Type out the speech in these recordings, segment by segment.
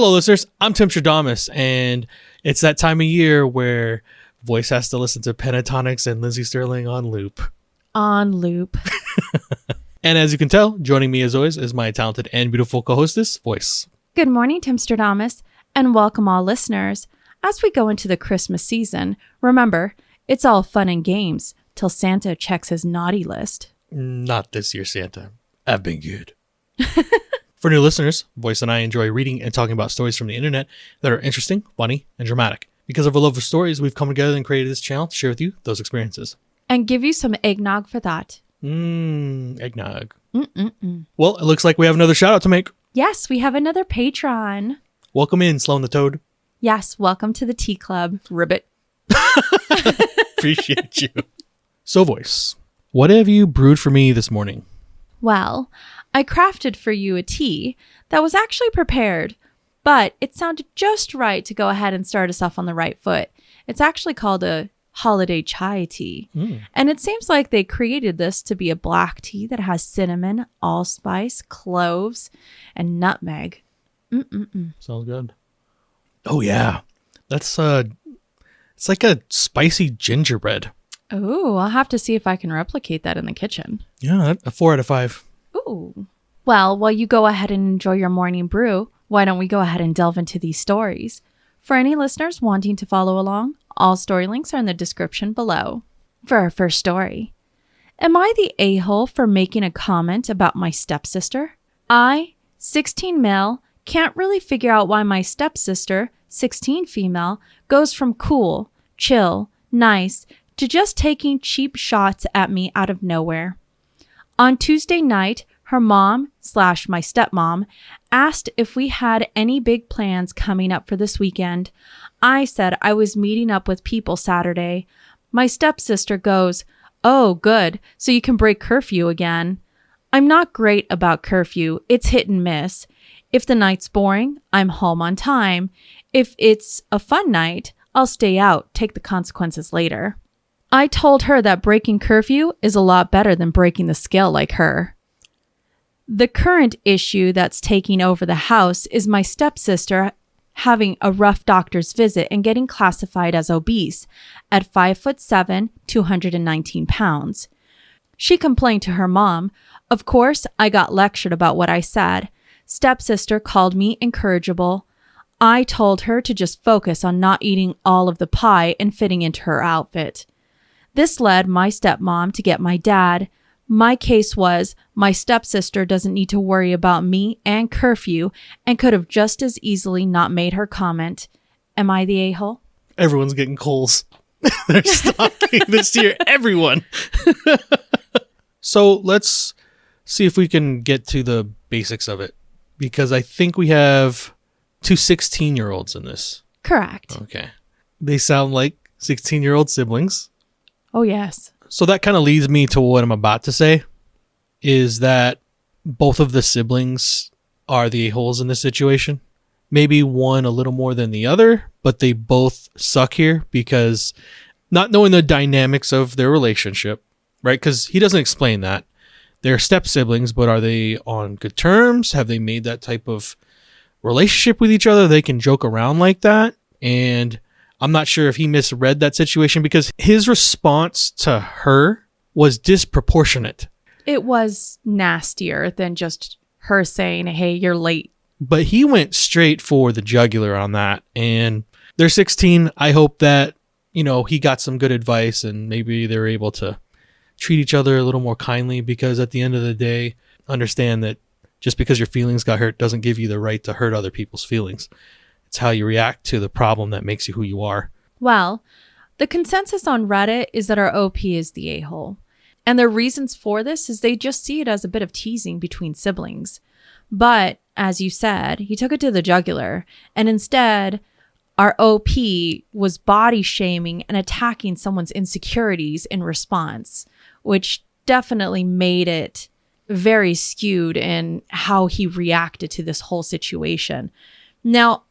Hello, listeners. I'm Timstradamus, and it's that time of year where Voyse has to listen to Pentatonics and Lindsey Sterling on loop. On loop. And as you can tell, joining me as always is my talented and beautiful co-hostess, Voyse. Good morning, Timstradamus, and welcome all listeners. As we go into the Christmas season, remember, it's all fun and games till Santa checks his naughty list. Not this year, Santa. I've been good. For new listeners, Voyse and I enjoy reading and talking about stories from the internet that are interesting, funny, and dramatic. Because of our love of stories, we've come together and created this channel to share with you those experiences. And give you some eggnog for that. Eggnog. Mm-mm-mm. Well, it looks like we have another shout out to make. Yes, we have another patron. Welcome in, Sloan the Toad. Yes, welcome to the tea club, Ribbit. Appreciate you. So, Voyse, what have you brewed for me this morning? Well, I crafted for you a tea that was actually prepared, but it sounded just right to go ahead and start us off on the right foot. It's actually called a holiday chai tea. And it seems like they created this to be a black tea that has cinnamon, allspice, cloves, and nutmeg. Sounds good. Oh, yeah. That's, it's like a spicy gingerbread. Oh, I'll have to see if I can replicate that in the kitchen. Yeah, a 4 out of 5. Ooh. Well, while you go ahead and enjoy your morning brew, why don't we go ahead and delve into these stories? For any listeners wanting to follow along, all story links are in the description below. For our first story, am I the a-hole for making a comment about my stepsister? I, 16 male, can't really figure out why my stepsister, 16 female, goes from cool, chill, nice, to just taking cheap shots at me out of nowhere. On Tuesday night, her mom / my stepmom asked if we had any big plans coming up for this weekend. I said I was meeting up with people Saturday. My stepsister goes, "Oh, good, so you can break curfew again." I'm not great about curfew. It's hit and miss. If the night's boring, I'm home on time. If it's a fun night, I'll stay out, take the consequences later. I told her that breaking curfew is a lot better than breaking the scale like her. The current issue that's taking over the house is my stepsister having a rough doctor's visit and getting classified as obese at 5'7", 219 pounds. She complained to her mom. Of course, I got lectured about what I said. Stepsister called me incorrigible. I told her to just focus on not eating all of the pie and fitting into her outfit. This led my stepmom to get my dad. My case was my stepsister doesn't need to worry about me and curfew and could have just as easily not made her comment. Am I the a-hole? Everyone's getting coals. They're stocking this year. Everyone. So let's see if we can get to the basics of it. Because I think we have 2 16-year-olds in this. Correct. Okay. They sound like 16-year-old siblings. Oh, yes. So that kind of leads me to what I'm about to say, is that both of the siblings are the a-holes in this situation. Maybe one a little more than the other, but they both suck here because not knowing the dynamics of their relationship, right? Because he doesn't explain that. They're step siblings, but are they on good terms? Have they made that type of relationship with each other? They can joke around like that. And I'm not sure if he misread that situation because his response to her was disproportionate. It was nastier than just her saying, "Hey, you're late." But he went straight for the jugular on that. And they're 16. I hope that, he got some good advice and maybe they're able to treat each other a little more kindly, because at the end of the day, understand that just because your feelings got hurt doesn't give you the right to hurt other people's feelings. It's how you react to the problem that makes you who you are. Well, the consensus on Reddit is that our OP is the a-hole. And the reasons for this is they just see it as a bit of teasing between siblings. But, as you said, he took it to the jugular. And instead, our OP was body shaming and attacking someone's insecurities in response, which definitely made it very skewed in how he reacted to this whole situation. Now,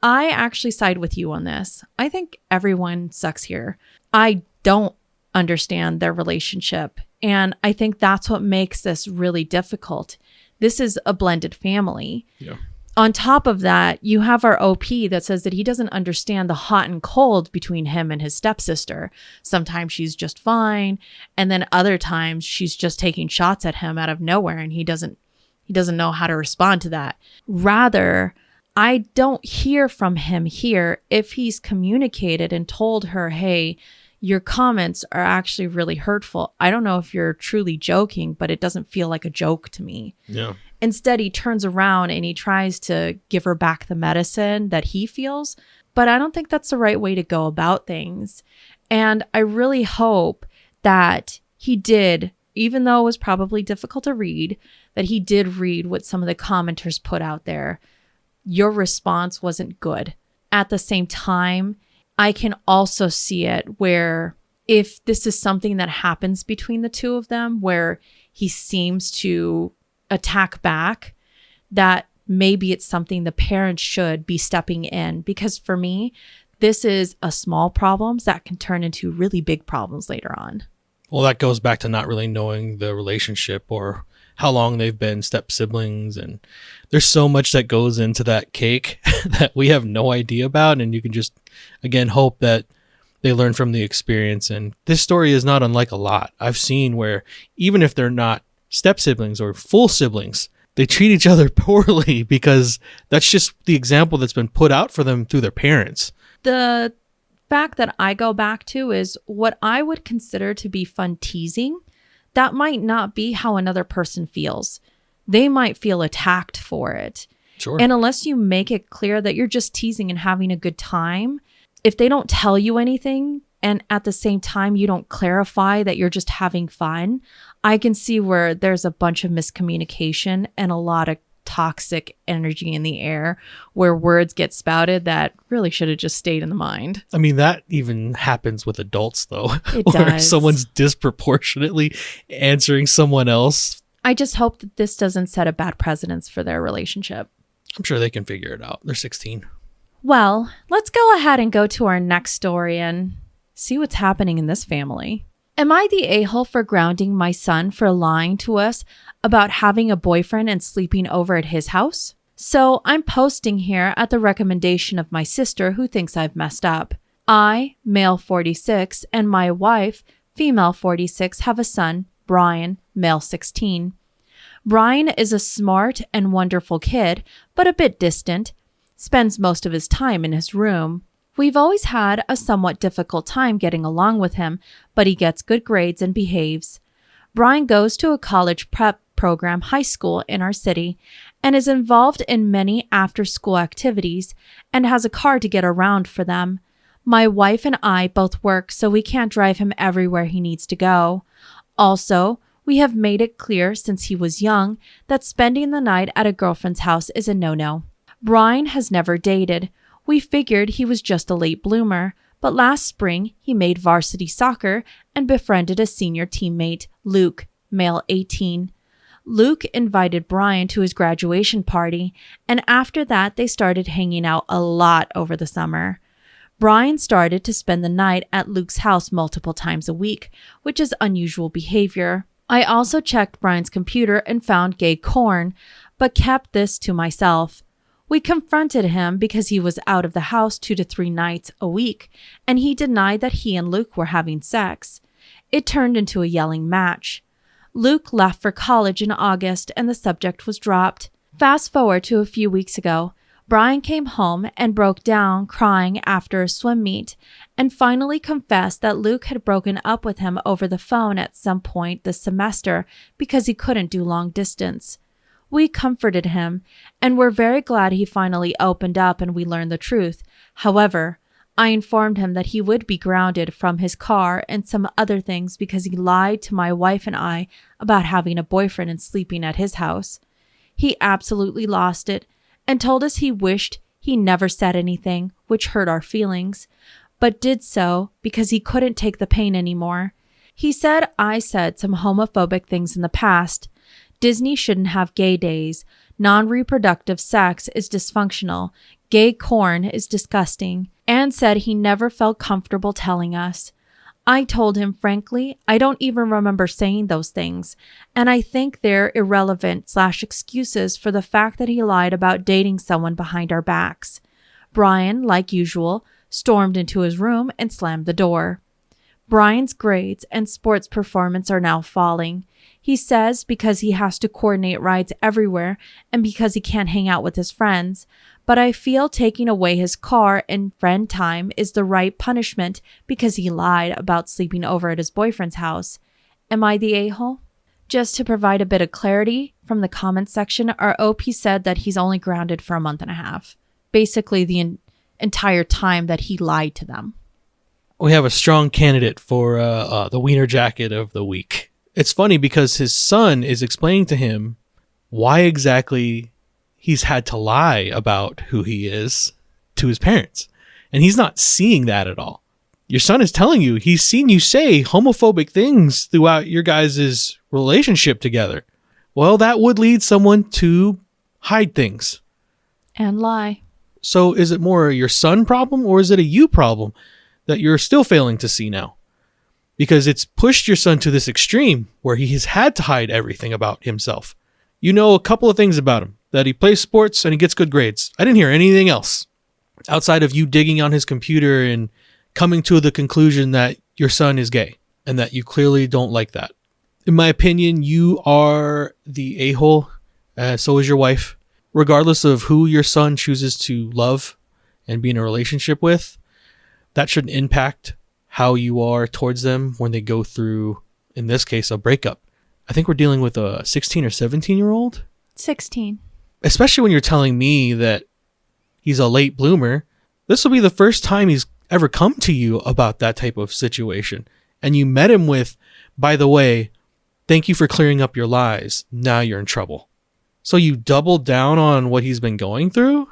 I actually side with you on this. I think everyone sucks here. I don't understand their relationship, and I think that's what makes this really difficult. This is a blended family. Yeah. On top of that, you have our OP that says that he doesn't understand the hot and cold between him and his stepsister. Sometimes she's just fine, and then other times she's just taking shots at him out of nowhere, and he doesn't know how to respond to that. Rather, I don't hear from him here if he's communicated and told her, hey, your comments are actually really hurtful. I don't know if you're truly joking, but it doesn't feel like a joke to me. Yeah. Instead, he turns around and he tries to give her back the medicine that he feels, but I don't think that's the right way to go about things. And I really hope that he did, even though it was probably difficult to read, that he did read what some of the commenters put out there. Your response wasn't good. At the same time, I can also see it where if this is something that happens between the two of them, where he seems to attack back, that maybe it's something the parents should be stepping in. Because for me, this is a small problem that can turn into really big problems later on. Well, that goes back to not really knowing the relationship or how long they've been step siblings. And there's so much that goes into that cake that we have no idea about. And you can just, again, hope that they learn from the experience. And this story is not unlike a lot. I've seen where even if they're not step siblings or full siblings, they treat each other poorly because that's just the example that's been put out for them through their parents. The fact that I go back to is what I would consider to be fun teasing. That might not be how another person feels. They might feel attacked for it. Sure. And unless you make it clear that you're just teasing and having a good time, if they don't tell you anything and at the same time you don't clarify that you're just having fun, I can see where there's a bunch of miscommunication and a lot of toxic energy in the air where words get spouted that really should have just stayed in the mind. I mean, that even happens with adults, though. It where does. Someone's disproportionately answering someone else. I just hope that this doesn't set a bad precedence for their relationship. I'm sure they can figure it out. They're 16. Well, let's go ahead and go to our next story and see what's happening in this family. Am I the a-hole for grounding my son for lying to us about having a boyfriend and sleeping over at his house? So I'm posting here at the recommendation of my sister who thinks I've messed up. I, male 46, and my wife, female 46, have a son, Brian, male 16. Brian is a smart and wonderful kid, but a bit distant, spends most of his time in his room. We've always had a somewhat difficult time getting along with him, but he gets good grades and behaves. Brian goes to a college prep program high school in our city and is involved in many after-school activities and has a car to get around for them. My wife and I both work, so we can't drive him everywhere he needs to go. Also, we have made it clear since he was young that spending the night at a girlfriend's house is a no-no. Brian has never dated. We figured he was just a late bloomer, but last spring he made varsity soccer and befriended a senior teammate, Luke, male 18. Luke invited Brian to his graduation party, and after that they started hanging out a lot over the summer. Brian started to spend the night at Luke's house multiple times a week, which is unusual behavior. I also checked Brian's computer and found gay porn, but kept this to myself. We confronted him because he was out of the house 2 to 3 nights a week, and he denied that he and Luke were having sex. It turned into a yelling match. Luke left for college in August, and the subject was dropped. Fast forward to a few weeks ago. Brian came home and broke down crying after a swim meet, and finally confessed that Luke had broken up with him over the phone at some point this semester because he couldn't do long distance. We comforted him, and we're very glad he finally opened up and we learned the truth. However, I informed him that he would be grounded from his car and some other things because he lied to my wife and I about having a boyfriend and sleeping at his house. He absolutely lost it and told us he wished he never said anything, which hurt our feelings, but did so because he couldn't take the pain anymore. He said I said some homophobic things in the past. Disney shouldn't have gay days. Non-reproductive sex is dysfunctional. Gay corn is disgusting. And said he never felt comfortable telling us. I told him, frankly, I don't even remember saying those things, and I think they're irrelevant/excuses for the fact that he lied about dating someone behind our backs. Brian, like usual, stormed into his room and slammed the door. Brian's grades and sports performance are now falling. He says because he has to coordinate rides everywhere and because he can't hang out with his friends. But I feel taking away his car and friend time is the right punishment because he lied about sleeping over at his boyfriend's house. Am I the a-hole? Just to provide a bit of clarity from the comments section, our OP said that he's only grounded for a month and a half. Basically the entire time that he lied to them. We have a strong candidate for the Wiener Jacket of the week. It's funny because his son is explaining to him why exactly he's had to lie about who he is to his parents. And he's not seeing that at all. Your son is telling you he's seen you say homophobic things throughout your guys' relationship together. Well, that would lead someone to hide things. And lie. So is it more your son problem or is it a you problem that you're still failing to see now? Because it's pushed your son to this extreme where he has had to hide everything about himself. You know a couple of things about him, that he plays sports and he gets good grades. I didn't hear anything else outside of you digging on his computer and coming to the conclusion that your son is gay and that you clearly don't like that. In my opinion, you are the a-hole. So is your wife. Regardless of who your son chooses to love and be in a relationship with, that shouldn't impact how you are towards them when they go through, in this case, a breakup. I think we're dealing with a 16 or 17-year-old. 16. Especially when you're telling me that he's a late bloomer. This will be the first time he's ever come to you about that type of situation. And you met him with, by the way, thank you for clearing up your lies. Now you're in trouble. So you doubled down on what he's been going through?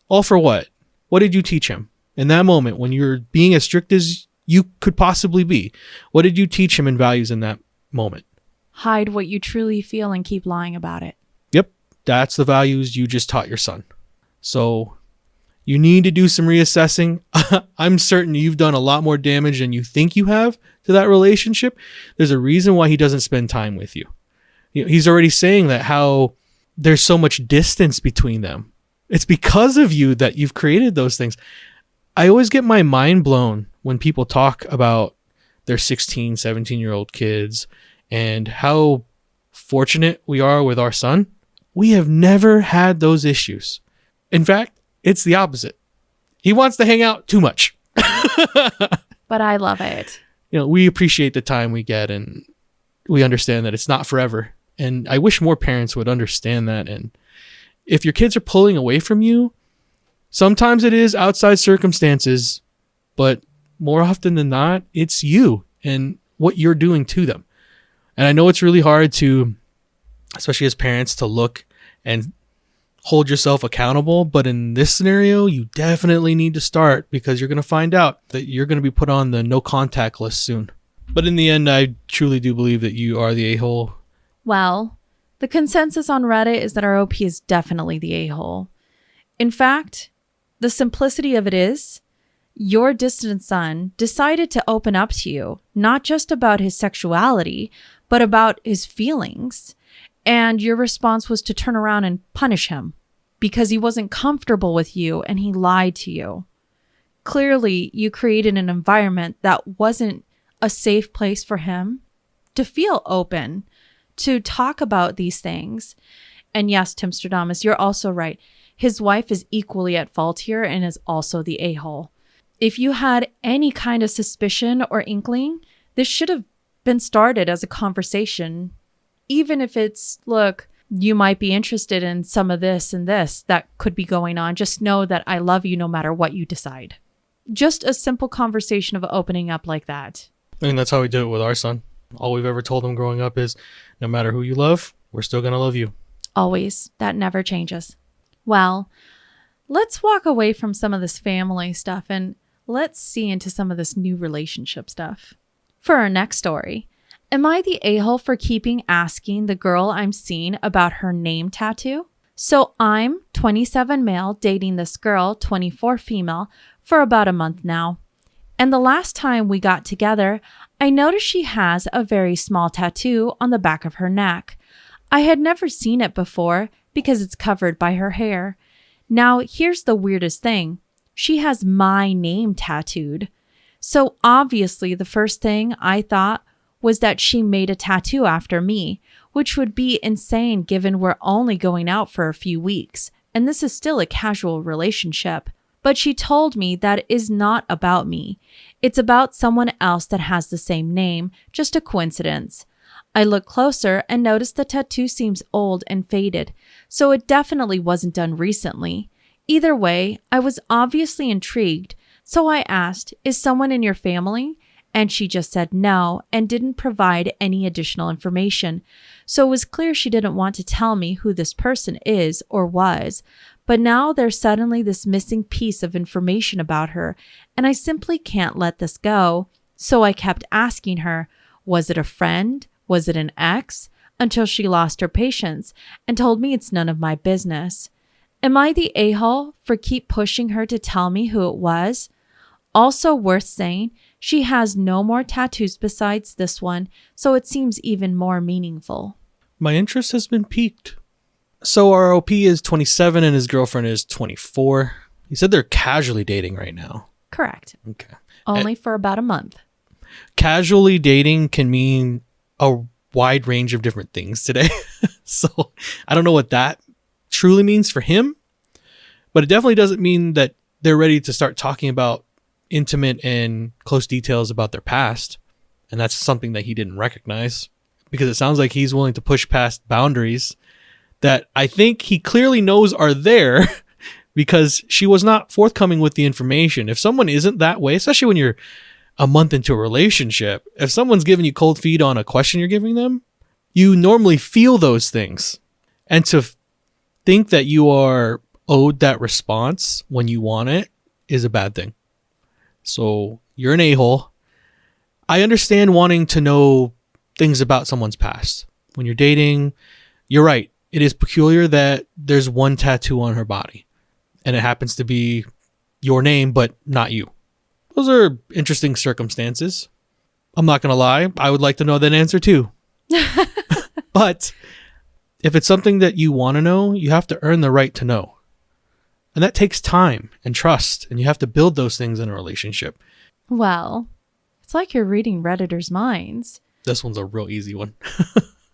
All for what? What did you teach him? In that moment, when you're being as strict as you could possibly be, what did you teach him in values in that moment? Hide what you truly feel and keep lying about it. Yep, that's the values you just taught your son. So you need to do some reassessing. I'm certain you've done a lot more damage than you think you have to that relationship. There's a reason why he doesn't spend time with you. He's already saying that how there's so much distance between them. It's because of you that you've created those things. I always get my mind blown when people talk about their 16, 17-year-old kids and how fortunate we are with our son. We have never had those issues. In fact, it's the opposite. He wants to hang out too much. But I love it. We appreciate the time we get and we understand that it's not forever. And I wish more parents would understand that. And if your kids are pulling away from you, sometimes it is outside circumstances, but more often than not, it's you and what you're doing to them. And I know it's really hard to, especially as parents, to look and hold yourself accountable. But in this scenario, you definitely need to start because you're going to find out that you're going to be put on the no contact list soon. But in the end, I truly do believe that you are the a-hole. Well, the consensus on Reddit is that our OP is definitely the a-hole. In fact, the simplicity of it is, your distant son decided to open up to you, not just about his sexuality, but about his feelings. And your response was to turn around and punish him because he wasn't comfortable with you and he lied to you. Clearly, you created an environment that wasn't a safe place for him to feel open, to talk about these things. And yes, Timstradamus, you're also right. His wife is equally at fault here and is also the a-hole. If you had any kind of suspicion or inkling, this should have been started as a conversation. Even if it's, look, you might be interested in some of this and this that could be going on. Just know that I love you no matter what you decide. Just a simple conversation of opening up like that. I mean, that's how we do it with our son. All we've ever told him growing up is, no matter who you love, we're still going to love you. Always. That never changes. Well, let's walk away from some of this family stuff and let's see into some of this new relationship stuff. For our next story, am I the a-hole for keeping asking the girl I'm seeing about her name tattoo? So I'm 27 male dating this girl, 24 female, for about a month now. And the last time we got together, I noticed she has a very small tattoo on the back of her neck. I had never seen it before because it's covered by her hair. Now, here's the weirdest thing. She has my name tattooed. So obviously the first thing I thought was that she made a tattoo after me, which would be insane given we're only going out for a few weeks, and this is still a casual relationship. But she told me that it is not about me. It's about someone else that has the same name, just a coincidence. I look closer and notice the tattoo seems old and faded, so it definitely wasn't done recently. Either way, I was obviously intrigued, so I asked, "Is someone in your family?" And she just said no and didn't provide any additional information. So it was clear she didn't want to tell me who this person is or was. But now there's suddenly this missing piece of information about her, and I simply can't let this go. So I kept asking her, was it a friend? Was it an ex? Until she lost her patience and told me it's none of my business. Am I the a-hole for keep pushing her to tell me who it was? Also worth saying, she has no more tattoos besides this one, so it seems even more meaningful. My interest has been piqued. So our OP is 27 and his girlfriend is 24. He said they're casually dating right now. Correct. Okay. Only for about a month. Casually dating can mean a wide range of different things today. So I don't know what that truly means for him, but it definitely doesn't mean that they're ready to start talking about intimate and close details about their past. And that's something that he didn't recognize, because it sounds like he's willing to push past boundaries that I think he clearly knows are there because she was not forthcoming with the information. If someone isn't that way, especially when you're a month into a relationship, if someone's giving you cold feet on a question you're giving them, you normally feel those things. And to think that you are owed that response when you want it is a bad thing. So you're an a-hole. I understand wanting to know things about someone's past. When you're dating, you're right. It is peculiar that there's one tattoo on her body and it happens to be your name, but not you. Those are interesting circumstances. I'm not going to lie. I would like to know that answer too. But if it's something that you want to know, you have to earn the right to know. And that takes time and trust, and you have to build those things in a relationship. Well, it's like you're reading Redditors' minds. This one's a real easy one.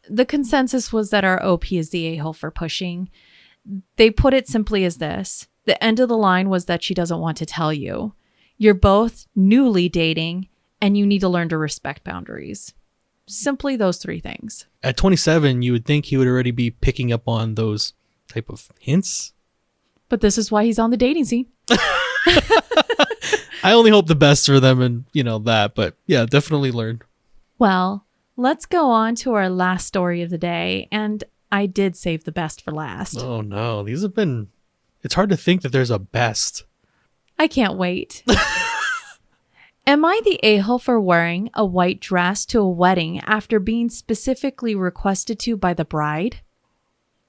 The consensus was that our OP is the a-hole for pushing. They put it simply as this. The end of the line was that she doesn't want to tell you. You're both newly dating, and you need to learn to respect boundaries. Simply those three things. At 27, you would think he would already be picking up on those type of hints. But this is why he's on the dating scene. I only hope the best for them and, that. But yeah, definitely learn. Well, let's go on to our last story of the day. And I did save the best for last. Oh, no. These have been... It's hard to think that there's a best. I can't wait. Am I the a-hole for wearing a white dress to a wedding after being specifically requested to by the bride?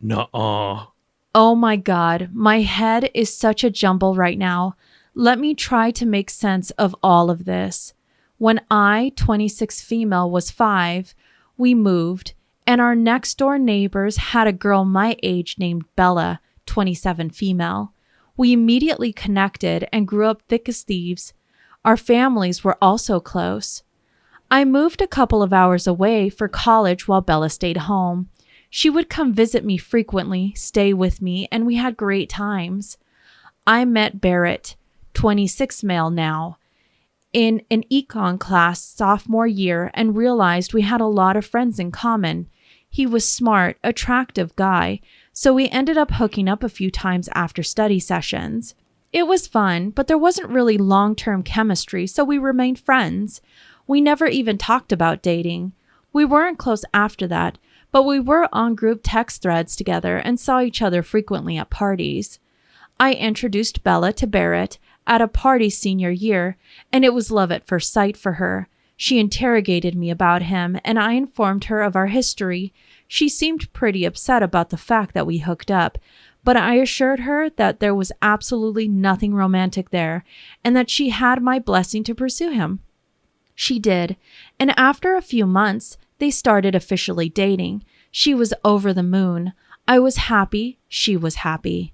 Nuh-uh. Oh my God, my head is such a jumble right now. Let me try to make sense of all of this. When I, 26 female, was 5, we moved, and our next door neighbors had a girl my age named Bella, 27 female. We immediately connected and grew up thick as thieves. Our families were also close. I moved a couple of hours away for college while Bella stayed home. She would come visit me frequently, stay with me, and we had great times. I met Barrett, 26 male now, in an econ class sophomore year and realized we had a lot of friends in common. He was smart, attractive guy, so we ended up hooking up a few times after study sessions. It was fun, but there wasn't really long-term chemistry, so we remained friends. We never even talked about dating. We weren't close after that, but we were on group text threads together and saw each other frequently at parties. I introduced Bella to Barrett at a party senior year, and it was love at first sight for her. She interrogated me about him, and I informed her of our history. She seemed pretty upset about the fact that we hooked up, but I assured her that there was absolutely nothing romantic there and that she had my blessing to pursue him. She did, and after a few months, they started officially dating. She was over the moon. I was happy. She was happy.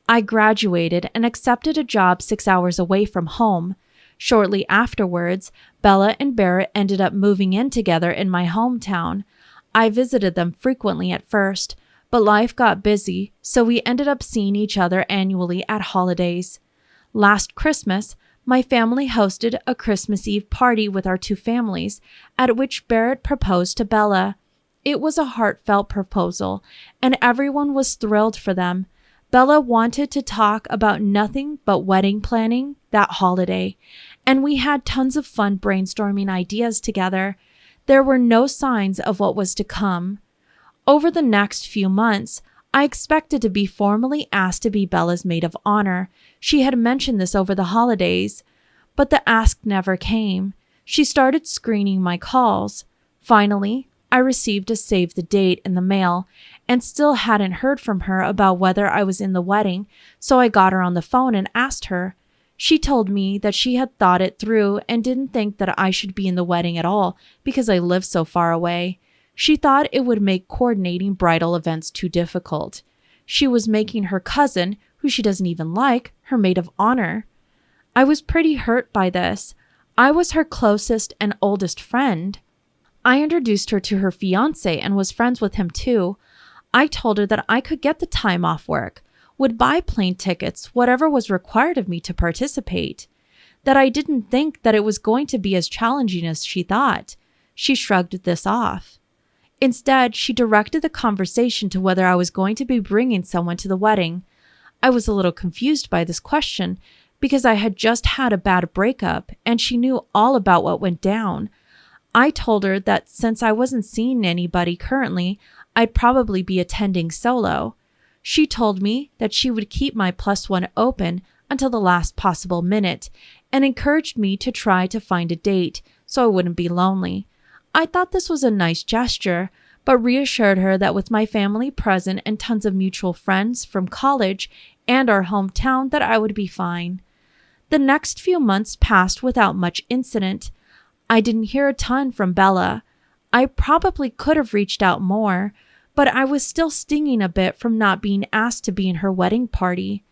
I graduated and accepted a job 6 hours away from home. Shortly afterwards, Bella and Barrett ended up moving in together in my hometown. I visited them frequently at first, but life got busy, so we ended up seeing each other annually at holidays. Last Christmas, my family hosted a Christmas Eve party with our two families, at which Barrett proposed to Bella. It was a heartfelt proposal, and everyone was thrilled for them. Bella wanted to talk about nothing but wedding planning that holiday, and we had tons of fun brainstorming ideas together. There were no signs of what was to come. Over the next few months, I expected to be formally asked to be Bella's maid of honor. She had mentioned this over the holidays, but the ask never came. She started screening my calls. Finally, I received a save the date in the mail and still hadn't heard from her about whether I was in the wedding, so I got her on the phone and asked her. She told me that she had thought it through and didn't think that I should be in the wedding at all because I live so far away. She thought it would make coordinating bridal events too difficult. She was making her cousin, who she doesn't even like, her maid of honor. I was pretty hurt by this. I was her closest and oldest friend. I introduced her to her fiancé and was friends with him too. I told her that I could get the time off work, would buy plane tickets, whatever was required of me to participate, that I didn't think that it was going to be as challenging as she thought. She shrugged this off. Instead, she directed the conversation to whether I was going to be bringing someone to the wedding. I was a little confused by this question because I had just had a bad breakup and she knew all about what went down. I told her that since I wasn't seeing anybody currently, I'd probably be attending solo. She told me that she would keep my +1 open until the last possible minute and encouraged me to try to find a date so I wouldn't be lonely. I thought this was a nice gesture, but reassured her that with my family present and tons of mutual friends from college and our hometown that I would be fine. The next few months passed without much incident. I didn't hear a ton from Bella. I probably could have reached out more, but I was still stinging a bit from not being asked to be in her wedding party.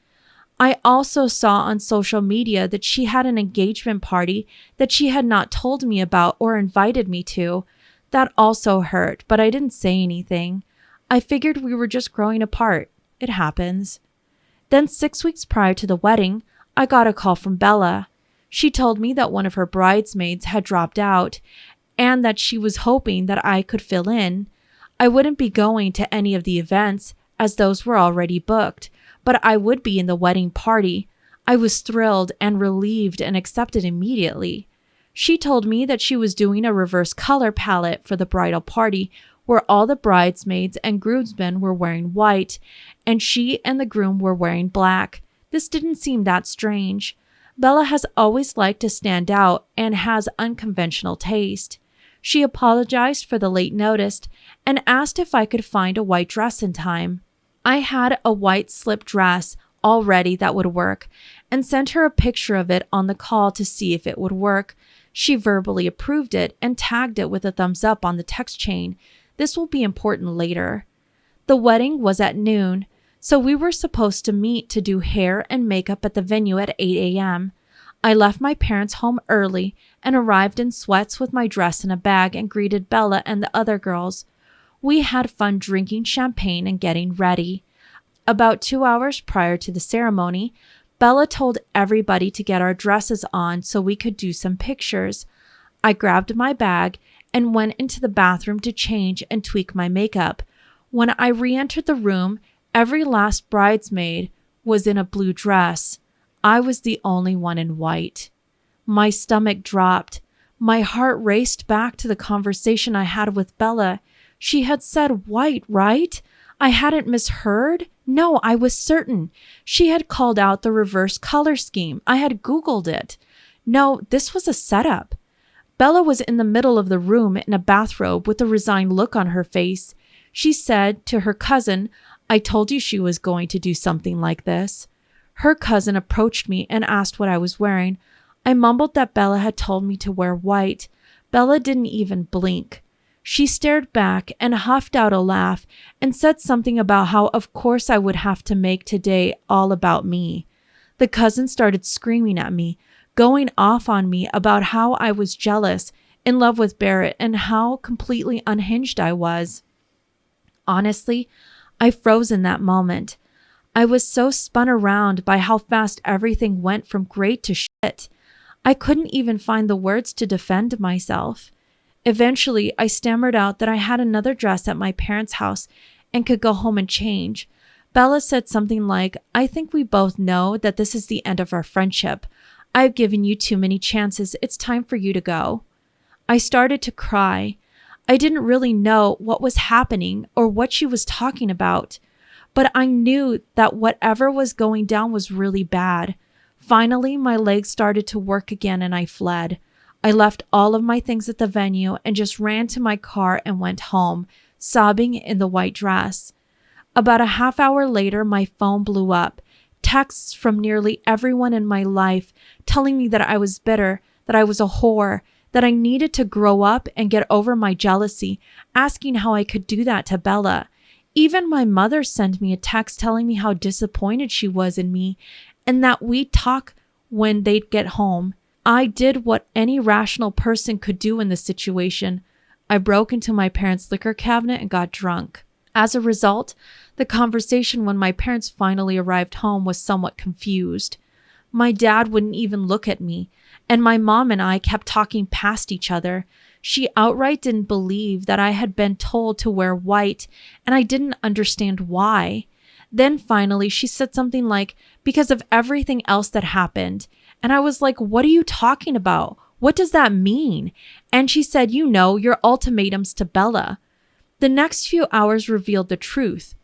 I also saw on social media that she had an engagement party that she had not told me about or invited me to. That also hurt, but I didn't say anything. I figured we were just growing apart. It happens. Then 6 weeks prior to the wedding, I got a call from Bella. She told me that one of her bridesmaids had dropped out and that she was hoping that I could fill in. I wouldn't be going to any of the events as those were already booked, but I would be in the wedding party. I was thrilled and relieved and accepted immediately. She told me that she was doing a reverse color palette for the bridal party where all the bridesmaids and groomsmen were wearing white and she and the groom were wearing black. This didn't seem that strange. Bella has always liked to stand out and has unconventional taste. She apologized for the late notice and asked if I could find a white dress in time. I had a white slip dress already that would work and sent her a picture of it on the call to see if it would work. She verbally approved it and tagged it with a thumbs up on the text chain. This will be important later. The wedding was at noon, so we were supposed to meet to do hair and makeup at the venue at 8 a.m. I left my parents' home early and arrived in sweats with my dress in a bag and greeted Bella and the other girls. We had fun drinking champagne and getting ready. About 2 hours prior to the ceremony, Bella told everybody to get our dresses on so we could do some pictures. I grabbed my bag and went into the bathroom to change and tweak my makeup. When I re-entered the room, every last bridesmaid was in a blue dress. I was the only one in white. My stomach dropped. My heart raced back to the conversation I had with Bella. She had said white, right? I hadn't misheard? No, I was certain. She had called out the reverse color scheme. I had Googled it. No, this was a setup. Bella was in the middle of the room in a bathrobe with a resigned look on her face. She said to her cousin, I told you she was going to do something like this." Her cousin approached me and asked what I was wearing. I mumbled that Bella had told me to wear white. Bella didn't even blink. She stared back and huffed out a laugh and said something about how of course I would have to make today all about me. The cousin started screaming at me, going off on me about how I was jealous, in love with Barrett, and how completely unhinged I was. Honestly, I froze in that moment. I was so spun around by how fast everything went from great to shit. I couldn't even find the words to defend myself. Eventually, I stammered out that I had another dress at my parents' house and could go home and change. Bella said something like, "I think we both know that this is the end of our friendship. I've given you too many chances. It's time for you to go." I started to cry. I didn't really know what was happening or what she was talking about, but I knew that whatever was going down was really bad. Finally, my legs started to work again and I fled. I left all of my things at the venue and just ran to my car and went home, sobbing in the white dress. About a half hour later, my phone blew up. Texts from nearly everyone in my life telling me that I was bitter, that I was a whore, that I needed to grow up and get over my jealousy, asking how I could do that to Bella. Even my mother sent me a text telling me how disappointed she was in me and that we'd talk when they'd get home. I did what any rational person could do in this situation. I broke into my parents' liquor cabinet and got drunk. As a result, the conversation when my parents finally arrived home was somewhat confused. My dad wouldn't even look at me, and my mom and I kept talking past each other. She outright didn't believe that I had been told to wear white, and I didn't understand why. Then finally she said something like, "Because of everything else that happened." And I was like, "What are you talking about? What does that mean?" And she said, "You know, your ultimatums to Bella." The next few hours revealed the truth.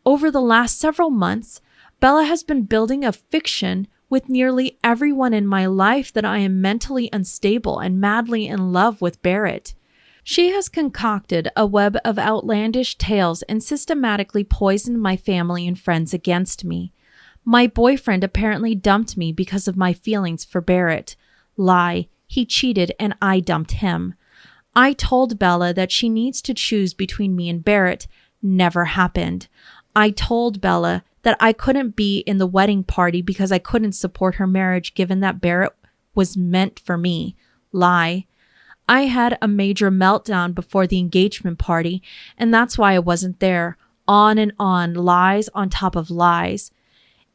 Over the last several months, Bella has been building a fiction with nearly everyone in my life that I am mentally unstable and madly in love with Barrett. She has concocted a web of outlandish tales and systematically poisoned my family and friends against me. My boyfriend apparently dumped me because of my feelings for Barrett. Lie. He cheated and I dumped him. I told Bella that she needs to choose between me and Barrett. Never happened. I told Bella that I couldn't be in the wedding party because I couldn't support her marriage given that Barrett was meant for me. Lie. I had a major meltdown before the engagement party, and that's why I wasn't there. On and on, lies on top of lies.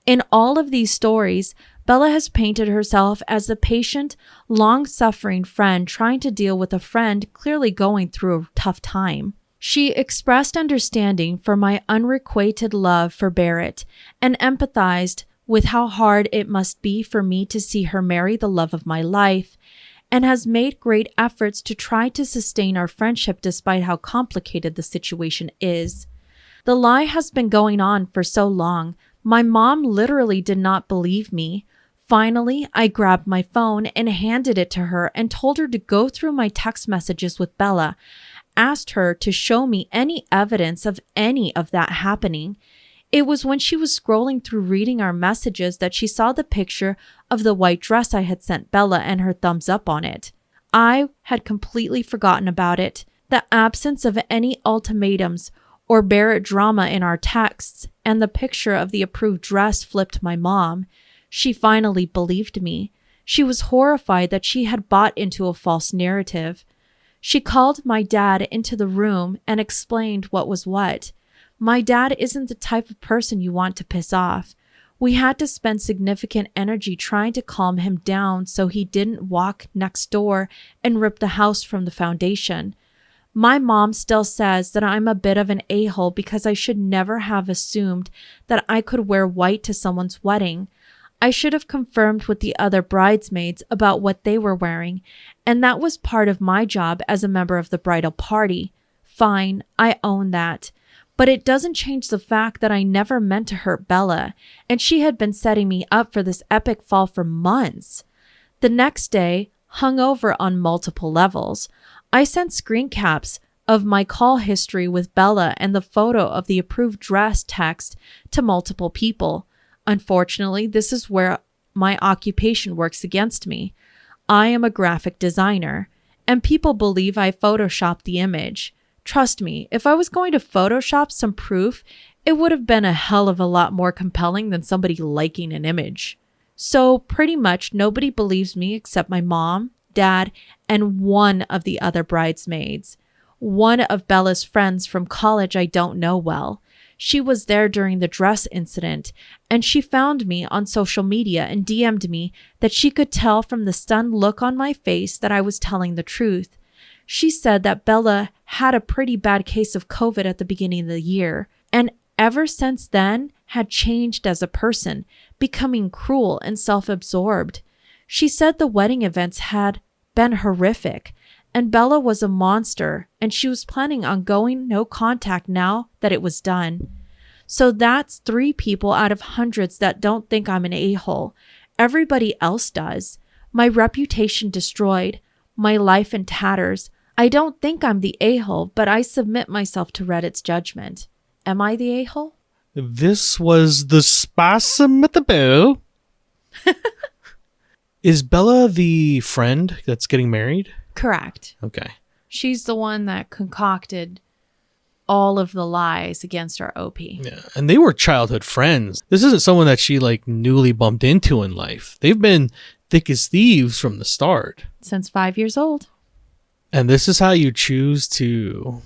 In all of these stories, Bella has painted herself as the patient, long-suffering friend trying to deal with a friend clearly going through a tough time. She expressed understanding for my unrequited love for Barrett and empathized with how hard it must be for me to see her marry the love of my life, and has made great efforts to try to sustain our friendship despite how complicated the situation is. The lie has been going on for so long, my mom literally did not believe me. Finally, I grabbed my phone and handed it to her and told her to go through my text messages with Bella, asked her to show me any evidence of any of that happening. It was when she was scrolling through reading our messages that she saw the picture of the white dress I had sent Bella and her thumbs up on it. I had completely forgotten about it. The absence of any ultimatums or Barrett drama in our texts and the picture of the approved dress flipped my mom. She finally believed me. She was horrified that she had bought into a false narrative. She called my dad into the room and explained what was what. My dad isn't the type of person you want to piss off. We had to spend significant energy trying to calm him down so he didn't walk next door and rip the house from the foundation. My mom still says that I'm a bit of an a-hole because I should never have assumed that I could wear white to someone's wedding. I should have confirmed with the other bridesmaids about what they were wearing, and that was part of my job as a member of the bridal party. Fine, I own that. But it doesn't change the fact that I never meant to hurt Bella, and she had been setting me up for this epic fall for months. The next day, hungover on multiple levels, I sent screen caps of my call history with Bella and the photo of the approved dress text to multiple people. Unfortunately, this is where my occupation works against me. I am a graphic designer, and people believe I photoshopped the image. Trust me, if I was going to Photoshop some proof, it would have been a hell of a lot more compelling than somebody liking an image. So pretty much nobody believes me except my mom, dad, and one of the other bridesmaids. One of Bella's friends from college I don't know well. She was there during the dress incident, and she found me on social media and DM'd me that she could tell from the stunned look on my face that I was telling the truth. She said that Bella had a pretty bad case of COVID at the beginning of the year, and ever since then had changed as a person, becoming cruel and self-absorbed. She said the wedding events had been horrific, and Bella was a monster, and she was planning on going no contact now that it was done. So that's 3 people out of hundreds that don't think I'm an a-hole. Everybody else does. My reputation destroyed, my life in tatters. I don't think I'm the a-hole, but I submit myself to Reddit's judgment. Am I the a-hole? This was the Spasimitabo. Is Bella the friend that's getting married? Correct. Okay. She's the one that concocted all of the lies against our OP. Yeah, and they were childhood friends. This isn't someone that she like newly bumped into in life. They've been thick as thieves from the start. Since 5 years old. And this is how you choose to,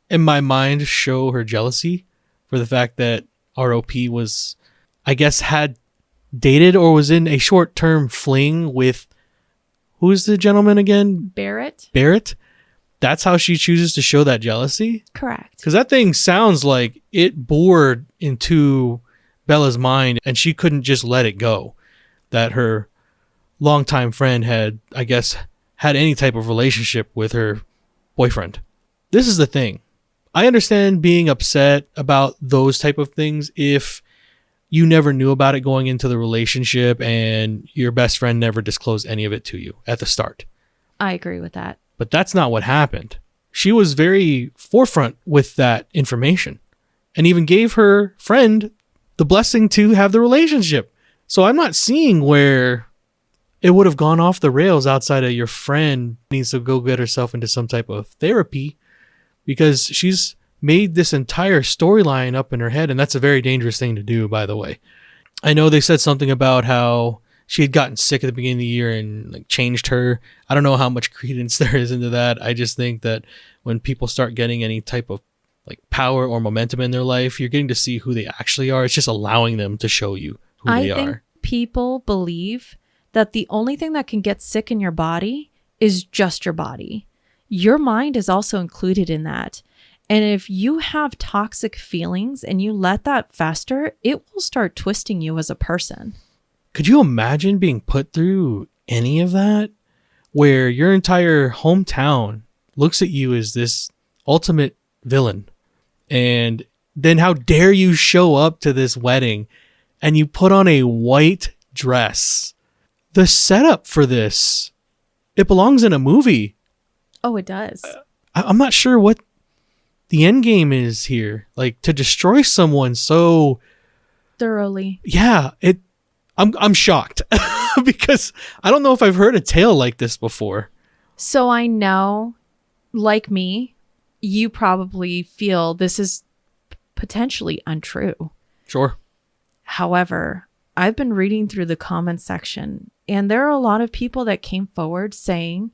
in my mind, show her jealousy for the fact that ROP was, I guess, had dated or was in a short-term fling with, who's the gentleman again? Barrett. That's how she chooses to show that jealousy? Correct. Because that thing sounds like it bored into Bella's mind and she couldn't just let it go. That her longtime friend had, I guess, had any type of relationship with her boyfriend. This is the thing. I understand being upset about those type of things if you never knew about it going into the relationship and your best friend never disclosed any of it to you at the start. I agree with that. But that's not what happened. She was very forefront with that information and even gave her friend the blessing to have the relationship. So I'm not seeing where it would have gone off the rails outside of your friend needs to go get herself into some type of therapy, because she's made this entire storyline up in her head. And that's a very dangerous thing to do, by the way. I know they said something about how she had gotten sick at the beginning of the year and like changed her. I don't know how much credence there is into that. I just think that when people start getting any type of like power or momentum in their life, you're getting to see who they actually are. It's just allowing them to show you who they are. I think people believe that the only thing that can get sick in your body is just your body. Your mind is also included in that. And if you have toxic feelings and you let that fester, it will start twisting you as a person. Could you imagine being put through any of that? Where your entire hometown looks at you as this ultimate villain. And then how dare you show up to this wedding and you put on a white dress? The setup for this, it belongs in a movie. Oh, it does. I'm not sure what the end game is here. Like, to destroy someone so thoroughly. Yeah, I'm shocked because I don't know if I've heard a tale like this before. So I know, like me, you probably feel this is potentially untrue. Sure. However, I've been reading through the comments section, and there are a lot of people that came forward saying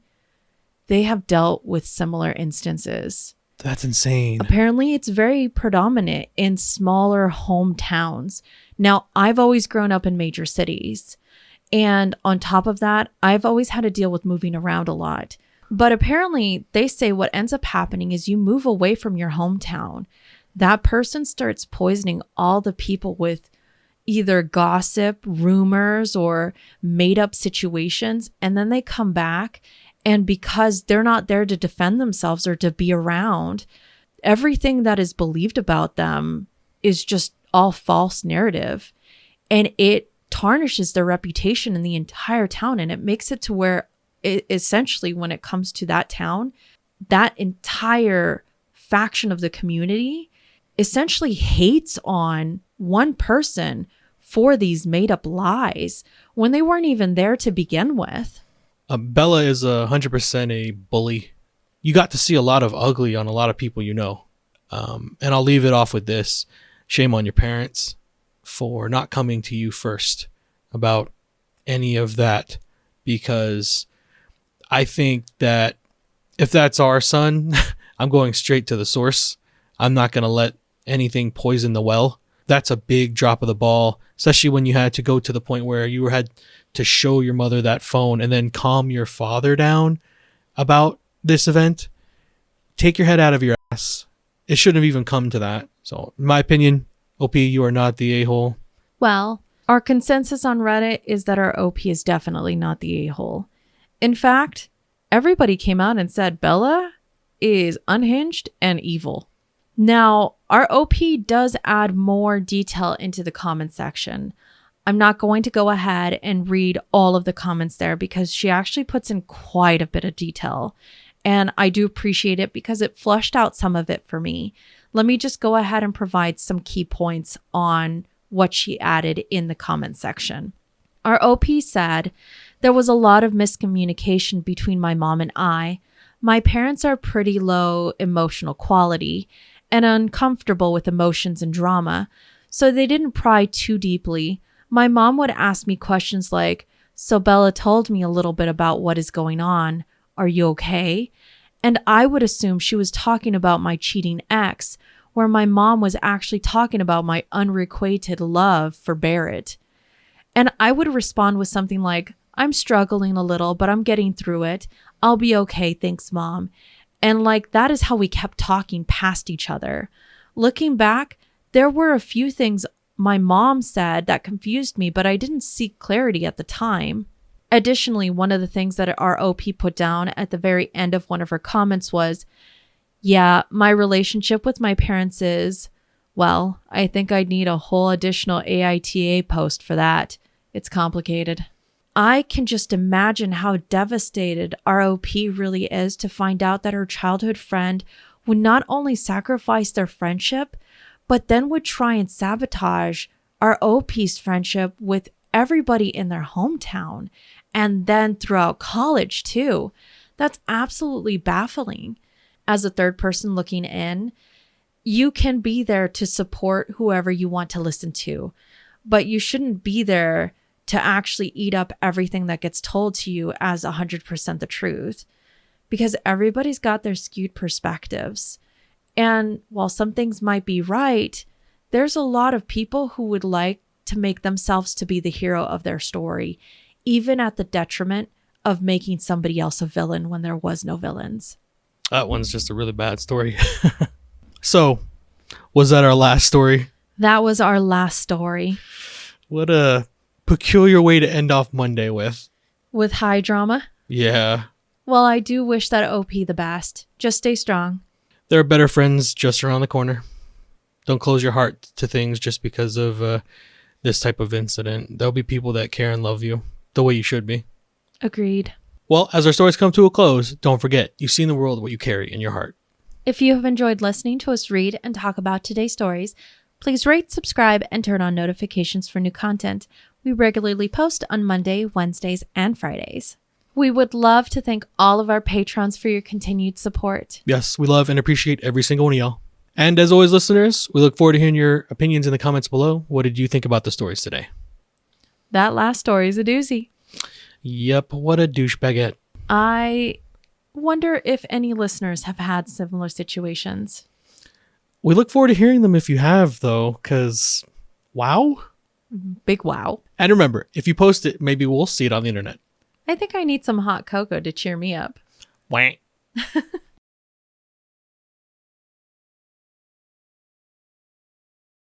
they have dealt with similar instances. That's insane. Apparently, it's very predominant in smaller hometowns. Now, I've always grown up in major cities. And on top of that, I've always had to deal with moving around a lot. But apparently, they say what ends up happening is you move away from your hometown. That person starts poisoning all the people with either gossip, rumors, or made up situations. And then they come back. And because they're not there to defend themselves or to be around, everything that is believed about them is just all false narrative. And it tarnishes their reputation in the entire town. And it makes it to where essentially when it comes to that town, that entire faction of the community essentially hates on one person for these made up lies when they weren't even there to begin with. Bella is 100% a bully. You got to see a lot of ugly on a lot of people you know. And I'll leave it off with this. Shame on your parents for not coming to you first about any of that, because I think that if that's our son, I'm going straight to the source. I'm not going to let anything poison the well. That's a big drop of the ball, especially when you had to go to the point where you had to show your mother that phone and then calm your father down about this event. Take your head out of your ass. It shouldn't have even come to that. So, in my opinion, OP, you are not the a-hole. Well, our consensus on Reddit is that our OP is definitely not the a-hole. In fact, everybody came out and said Bella is unhinged and evil. Now, our OP does add more detail into the comment section. I'm not going to go ahead and read all of the comments there because she actually puts in quite a bit of detail. And I do appreciate it because it flushed out some of it for me. Let me just go ahead and provide some key points on what she added in the comment section. Our OP said, there was a lot of miscommunication between my mom and I. My parents are pretty low emotional quality and uncomfortable with emotions and drama, so they didn't pry too deeply. My mom would ask me questions like, so Bella told me a little bit about what is going on. Are you okay? And I would assume she was talking about my cheating ex, where my mom was actually talking about my unrequited love for Barrett. And I would respond with something like, I'm struggling a little, but I'm getting through it. I'll be okay, thanks, Mom. And that is how we kept talking past each other. Looking back, there were a few things my mom said that confused me, but I didn't seek clarity at the time. Additionally, one of the things that our OP put down at the very end of one of her comments was, yeah, my relationship with my parents is, well, I think I'd need a whole additional AITA post for that. It's complicated. I can just imagine how devastated our OP really is to find out that her childhood friend would not only sacrifice their friendship, but then would try and sabotage our OP's friendship with everybody in their hometown and then throughout college too. That's absolutely baffling. As a third person looking in, you can be there to support whoever you want to listen to, but you shouldn't be there to actually eat up everything that gets told to you as 100% the truth, because everybody's got their skewed perspectives. And while some things might be right, there's a lot of people who would like to make themselves to be the hero of their story, even at the detriment of making somebody else a villain when there was no villains. That one's just a really bad story. So, was that our last story? That was our last story. What a peculiar way to end off Monday with. With high drama? Yeah. Well, I do wish that OP the best. Just stay strong. There are better friends just around the corner. Don't close your heart to things just because of this type of incident. There'll be people that care and love you the way you should be. Agreed. Well, as our stories come to a close, don't forget, you've seen the world what you carry in your heart. If you have enjoyed listening to us read and talk about today's stories, please rate, subscribe, and turn on notifications for new content. We regularly post on Monday, Wednesdays, and Fridays. We would love to thank all of our patrons for your continued support. Yes, we love and appreciate every single one of y'all. And as always, listeners, we look forward to hearing your opinions in the comments below. What did you think about the stories today? That last story is a doozy. Yep, what a douchebagette. I wonder if any listeners have had similar situations. We look forward to hearing them if you have, though, because wow. Big wow. And remember, if you post it, maybe we'll see it on the internet. I think I need some hot cocoa to cheer me up. Wah.